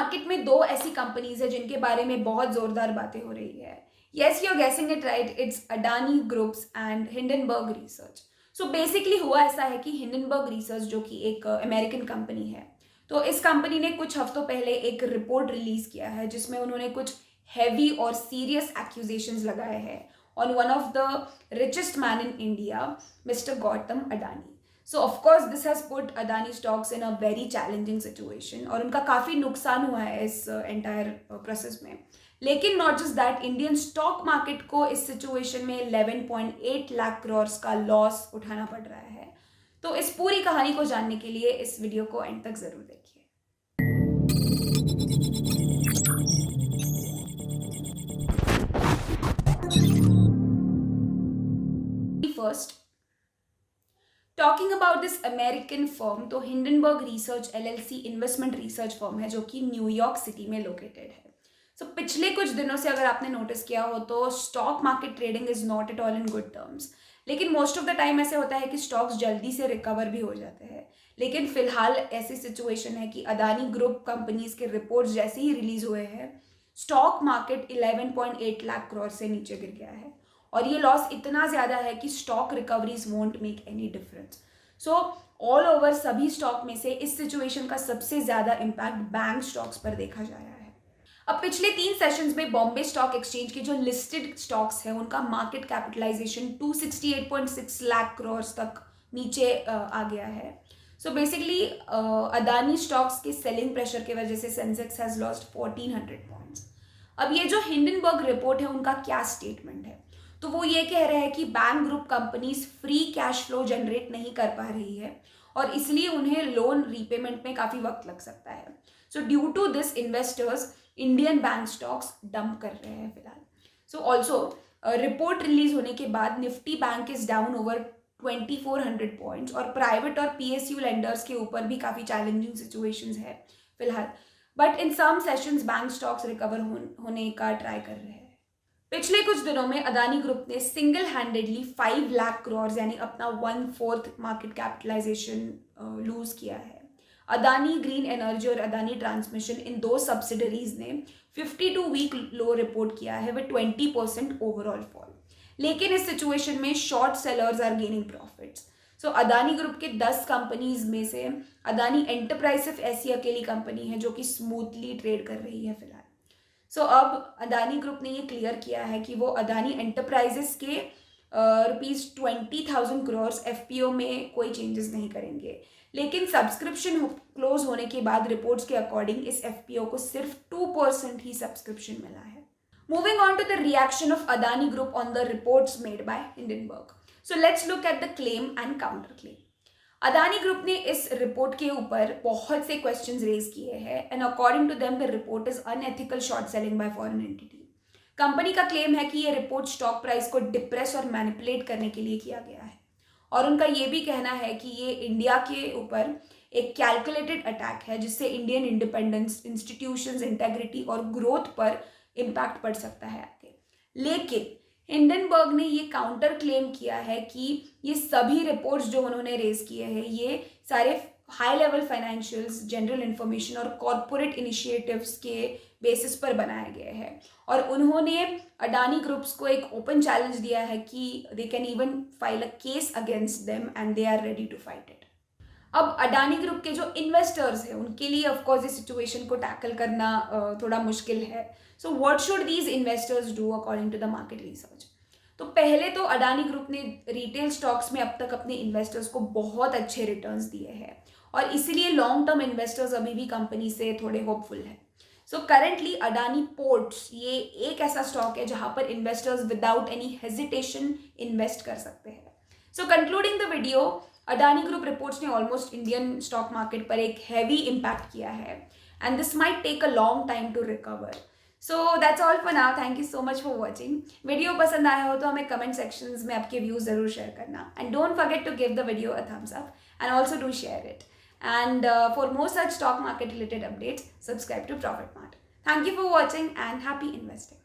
Market में दो ऐसी कंपनीज है जिनके बारे में बहुत जोरदार बातें हो रही है. Yes, you're guessing it right. It's Adani Groups and Hindenburg Research. So basically हुआ ऐसा है कि हिंडनबर्ग रिसर्च जो कि एक अमेरिकन कंपनी है, तो इस कंपनी ने कुछ हफ्तों पहले एक रिपोर्ट रिलीज किया है जिसमें उन्होंने कुछ हैवी और सीरियस एक्यूजेशंस लगाए हैं on one of the richest man in India, mister Gautam Adani. So of course this has put Adani stocks in a very challenging situation और उनका काफ़ी नुकसान हुआ है इस एंटायर प्रोसेस में. लेकिन not just that, Indian stock market को इस सिचुएशन में 11.8 लाख करोड़ का लॉस उठाना पड़ रहा है. तो इस पूरी कहानी को जानने के लिए इस वीडियो को एंड तक जरूर देखिए. First, talking about this American firm, तो Hindenburg research LLC investment research firm है जो कि न्यूयॉर्क सिटी में लोकेटेड है. सो पिछले कुछ दिनों से अगर आपने नोटिस किया हो तो stock market trading is not at all in good terms. लेकिन मोस्ट ऑफ द टाइम ऐसे होता है कि स्टॉक्स जल्दी से रिकवर भी हो जाते हैं. लेकिन फिलहाल ऐसी सिचुएशन है कि अदानी ग्रुप कंपनीज के रिपोर्ट्स जैसे ही रिलीज हुए हैं, स्टॉक मार्केट 11.8 लाख करोड़ से नीचे गिर गया है और ये लॉस इतना ज़्यादा है कि stock recoveries won't make any difference. So all over सभी स्टॉक में से इस सिचुएशन का सबसे ज़्यादा इम्पैक्ट बैंक स्टॉक्स पर देखा जा रहा है. अब पिछले 3 सेशंस में बॉम्बे स्टॉक एक्सचेंज के जो लिस्टेड स्टॉक्स हैं उनका मार्केट कैपिटलाइजेशन 268.6 लाख करोड़ तक नीचे आ गया है. सो बेसिकली अदानी स्टॉक्स के सेलिंग प्रेशर की वजह से सेंसेक्स हैज लॉस्ट 1400 पॉइंट्स. अब ये जो हिंडनबर्ग रिपोर्ट है उनका क्या स्टेटमेंट है, तो वो ये कह रहे हैं कि bank group companies free cash flow generate नहीं कर पा रही है और इसलिए उन्हें लोन रीपेमेंट में काफ़ी वक्त लग सकता है. So due to this investors Indian bank stocks dump कर रहे हैं फिलहाल. सो ऑल्सो रिपोर्ट रिलीज होने के बाद Nifty bank is down over 2400 points और प्राइवेट और पीएसयू लेंडर्स के ऊपर भी काफ़ी चैलेंजिंग सिचुएशंस है फिलहाल. But in some sessions bank stocks recover होने का ट्राई कर रहे हैं. पिछले कुछ दिनों में अदानी ग्रुप ने सिंगल हैंडेडली 5 लाख करोड़ यानी अपना 1/4 मार्केट कैपिटलाइजेशन लूज किया है. अदानी ग्रीन एनर्जी और अदानी ट्रांसमिशन इन दो सब्सिडरीज ने 52 वीक लो रिपोर्ट किया है विद 20% ओवरऑल फॉल. लेकिन इस सिचुएशन में short sellers are gaining profits. So Adani group के 10 कंपनीज में से अदानी एंटरप्राइजेस ऐसी अकेली कंपनी है जो कि स्मूथली ट्रेड कर रही है फिलहाल. सो अब अदानी ग्रुप ने ये क्लियर किया है कि वो अदानी एंटरप्राइजेस के ₹20,000 करोड़ एफपीओ में कोई चेंजेस नहीं करेंगे. लेकिन सब्सक्रिप्शन क्लोज होने के बाद रिपोर्ट्स के अकॉर्डिंग इस एफपीओ को सिर्फ 2% ही सब्सक्रिप्शन मिला है. Moving on to the reaction of Adani group on the reports made by Hindenburg. So let's look at the claim and counter claim. Adani group ने इस रिपोर्ट के ऊपर बहुत से क्वेश्चंस रेज किए हैं and according to them the report is unethical short selling by foreign entity. Company का claim है कि ये रिपोर्ट स्टॉक प्राइस को डिप्रेस और मैनिपुलेट करने के लिए किया गया है और उनका ये भी कहना है कि ये इंडिया के ऊपर एक कैलकुलेटेड अटैक है जिससे इंडियन इंडिपेंडेंस, इंस्टीट्यूशंस, इंटेग्रिटी और ग्रोथ पर इम्पैक्ट पड़ सकता है आगे. लेकिन हिंडनबर्ग ने ये काउंटर क्लेम किया है कि ये सभी रिपोर्ट्स जो उन्होंने रेज किए हैं ये सारे high level financials, general information और कॉरपोरेट इनिशिएटिव्स के बेसिस पर बनाए गए हैं और उन्होंने अडानी ग्रुप्स को एक ओपन चैलेंज दिया है कि they can even file a case against them and they are ready to fight it. अब अडानी ग्रुप के जो इन्वेस्टर्स हैं उनके लिए ऑफकोर्स इस सिचुएशन को टैकल करना थोड़ा मुश्किल है. So what should these investors do according to the market research. तो पहले तो अडानी ग्रुप ने रिटेल स्टॉक्स में अब तक अपने इन्वेस्टर्स को बहुत अच्छे रिटर्न्स दिए हैं और इसीलिए लॉन्ग टर्म इन्वेस्टर्स अभी भी कंपनी से थोड़े होपफुल हैं. सो करेंटली अडानी पोर्ट्स ये एक ऐसा स्टॉक है जहां पर investors without any hesitation invest कर सकते हैं. So concluding the video, Adani group reports ने ऑलमोस्ट इंडियन स्टॉक मार्केट पर एक हैवी इम्पैक्ट किया है and this might take a long time to recover. So that's all for now. Thank you so much for watching. Video पसंद आया हो तो हमें कमेंट सेक्शंस में आपके व्यूज जरूर शेयर करना and don't forget to give the video a thumbs up and also do share it. And for more such stock market related updates, subscribe to Profit Mart. Thank you for watching and happy investing.